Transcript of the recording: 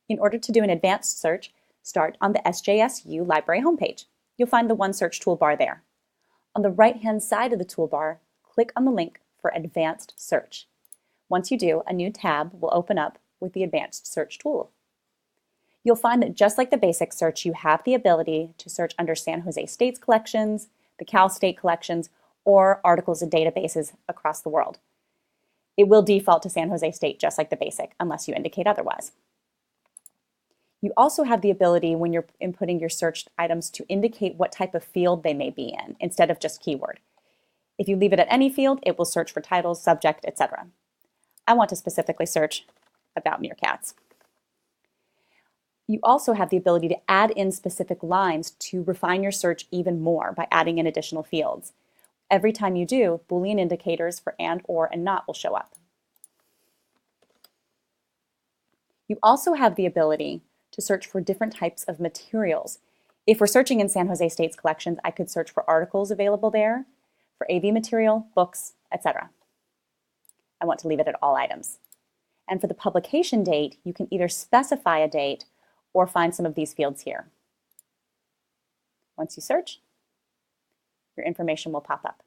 In order to do an advanced search, start on the SJSU library homepage. You'll find the OneSearch toolbar there. On the right-hand side of the toolbar, click on the link for Advanced Search. Once you do, a new tab will open up with the Advanced Search tool. You'll find that just like the basic search, you have the ability to search under San Jose State's collections, the Cal State collections, or articles and databases across the world. It will default to San Jose State just like the basic, unless you indicate otherwise. You also have the ability when you're inputting your searched items to indicate what type of field they may be in instead of just keyword. If you leave it at any field, it will search for titles, subject, etc. I want to specifically search about meerkats. You also have the ability to add in specific lines to refine your search even more by adding in additional fields. Every time you do, Boolean indicators for and, or, and not will show up. You also have the ability to search for different types of materials. If we're searching in San Jose State's collections, I could search for articles available there, for AV material, books, etc. I want to leave it at all items. And for the publication date, you can either specify a date or find some of these fields here. Once you search, your information will pop up.